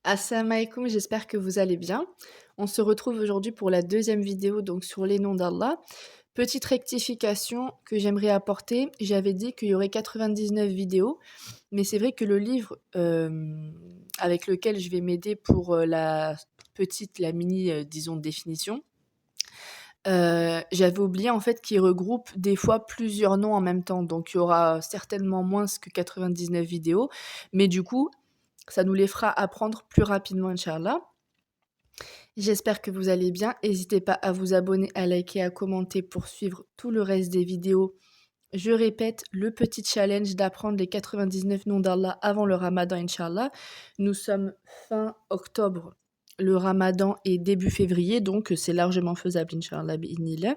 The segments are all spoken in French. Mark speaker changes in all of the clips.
Speaker 1: Assalamu alaikum, j'espère que vous allez bien. On se retrouve aujourd'hui pour la deuxième vidéo donc sur les noms d'Allah. Petite rectification que j'aimerais apporter, j'avais dit qu'il y aurait 99 vidéos, mais c'est vrai que le livre avec lequel je vais m'aider pour la mini, disons, définition, j'avais oublié en fait qu'il regroupe des fois plusieurs noms en même temps. Donc il y aura certainement moins que 99 vidéos, mais du coup, ça nous les fera apprendre plus rapidement, Inch'Allah. J'espère que vous allez bien. N'hésitez pas à vous abonner, à liker, à commenter pour suivre tout le reste des vidéos. Je répète, le petit challenge d'apprendre les 99 noms d'Allah avant le Ramadan, Inch'Allah. Nous sommes fin octobre. Le Ramadan est début février, donc c'est largement faisable, Inch'Allah, bi'idhnillah.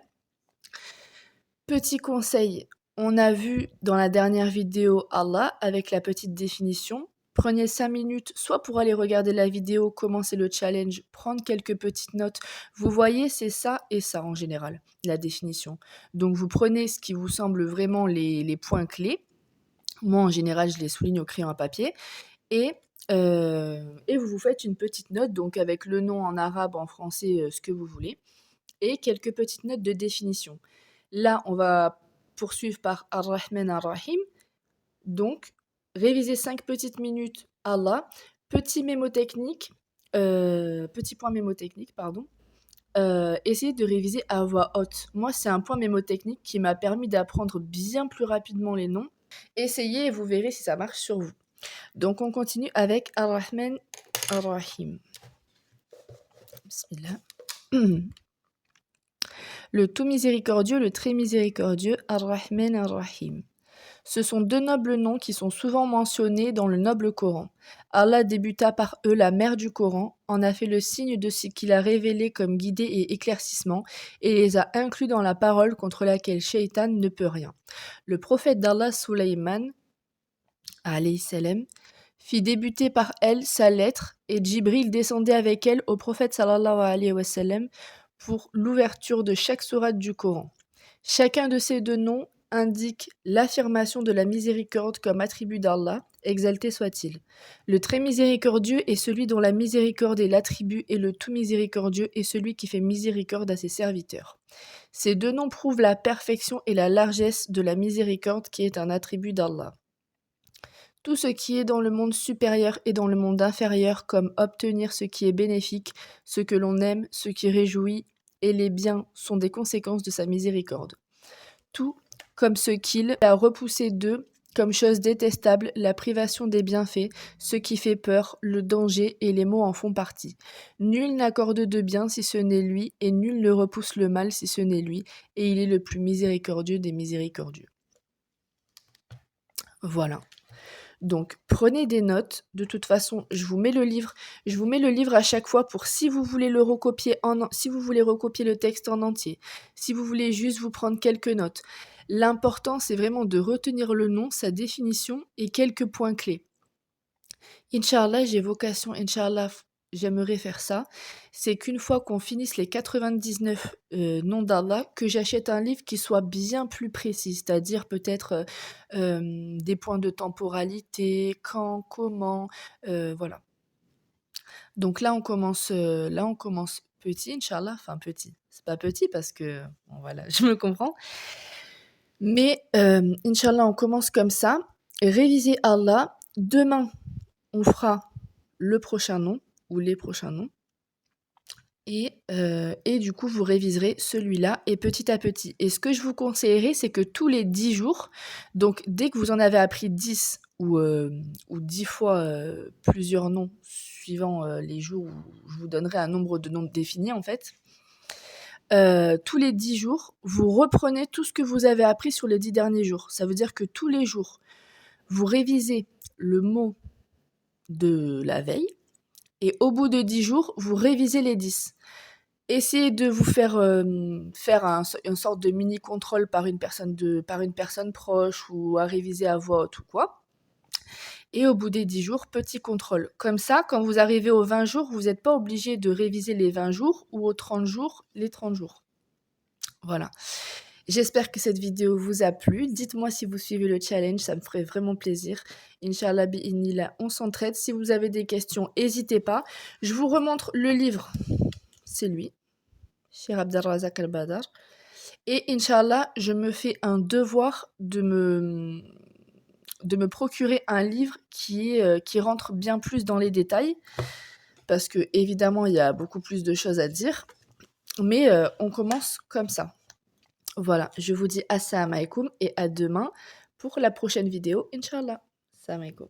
Speaker 1: Petit conseil, on a vu dans la dernière vidéo Allah avec la petite définition. Prenez 5 minutes, soit pour aller regarder la vidéo, commencer le challenge, prendre quelques petites notes. Vous voyez, c'est ça et ça en général, la définition. Donc vous prenez ce qui vous semble vraiment les points clés. Moi, en général, je les souligne au crayon à papier. Et, et vous vous faites une petite note, donc avec le nom en arabe, en français, ce que vous voulez. Et quelques petites notes de définition. Là, on va poursuivre par Ar-Rahman Ar-Rahim. Donc, réviser 5 petites minutes Allah. Petit point mémotechnique, pardon. Essayez de réviser à voix haute. Moi, c'est un point mémotechnique qui m'a permis d'apprendre bien plus rapidement les noms. Essayez et vous verrez si ça marche sur vous. Donc, on continue avec Ar-Rahman Ar-Rahim. Bismillah. Le tout miséricordieux, le très miséricordieux, Ar-Rahman Ar-Rahim. Ce sont deux nobles noms qui sont souvent mentionnés dans le noble Coran. Allah débuta par eux la mère du Coran, en a fait le signe de ce qu'il a révélé comme guidée et éclaircissement, et les a inclus dans la parole contre laquelle Shaitan ne peut rien. Le prophète d'Allah Sulaiman, alayhi salam, fit débuter par elle sa lettre, et Djibril descendait avec elle au prophète sallallahu alayhi wa sallam pour l'ouverture de chaque sourate du Coran. Chacun de ces deux noms indique l'affirmation de la miséricorde comme attribut d'Allah, exalté soit-il. Le très miséricordieux est celui dont la miséricorde est l'attribut et le tout miséricordieux est celui qui fait miséricorde à ses serviteurs. Ces deux noms prouvent la perfection et la largesse de la miséricorde qui est un attribut d'Allah. Tout ce qui est dans le monde supérieur et dans le monde inférieur, comme obtenir ce qui est bénéfique, ce que l'on aime, ce qui réjouit, et les biens sont des conséquences de sa miséricorde. Tout comme ce qu'il a repoussé d'eux, comme chose détestable, la privation des bienfaits, ce qui fait peur, le danger et les maux en font partie. Nul n'accorde de bien si ce n'est lui, et nul ne repousse le mal si ce n'est lui, et il est le plus miséricordieux des miséricordieux. Voilà. Donc prenez des notes. De toute façon, je vous mets le livre à chaque fois pour si vous voulez si vous voulez recopier le texte en entier, si vous voulez juste vous prendre quelques notes. L'important, c'est vraiment de retenir le nom, sa définition et quelques points clés. Inch'Allah, j'ai vocation, Inch'Allah, j'aimerais faire ça. C'est qu'une fois qu'on finisse les 99 noms d'Allah, que j'achète un livre qui soit bien plus précis, c'est-à-dire peut-être des points de temporalité, quand, comment, voilà. Donc là, on commence petit, Inch'Allah, enfin petit. C'est pas petit parce que, bon, voilà, je me comprends. Mais Inch'Allah, on commence comme ça. Révisez Allah. Demain, on fera le prochain nom ou les prochains noms. Et du coup, vous réviserez celui-là et petit à petit. Et ce que je vous conseillerais, c'est que tous les 10 jours, donc dès que vous en avez appris 10 ou 10 fois plusieurs noms, suivant les jours où je vous donnerai un nombre de noms définis en fait, tous les 10 jours, vous reprenez tout ce que vous avez appris sur les 10 derniers jours. Ça veut dire que tous les jours, vous révisez le mot de la veille, et au bout de 10 jours, vous révisez les 10. Essayez de vous faire une sorte de mini-contrôle par une personne proche ou à réviser à voix haute ou quoi. Et au bout des 10 jours, petit contrôle. Comme ça, quand vous arrivez aux 20 jours, vous n'êtes pas obligé de réviser les 20 jours ou aux 30 jours, les 30 jours. Voilà. J'espère que cette vidéo vous a plu. Dites-moi si vous suivez le challenge, ça me ferait vraiment plaisir. Inch'Allah bi'inillah, on s'entraide. Si vous avez des questions, n'hésitez pas. Je vous remontre le livre. C'est lui, Cheikh Abdelrazak Al-Badar. Et Inch'Allah, je me fais un devoir de me procurer un livre qui rentre bien plus dans les détails. Parce que, évidemment, il y a beaucoup plus de choses à dire. Mais on commence comme ça. Voilà, je vous dis assalamu alaikum et à demain pour la prochaine vidéo, Inch'Allah. Assalamu alaikum.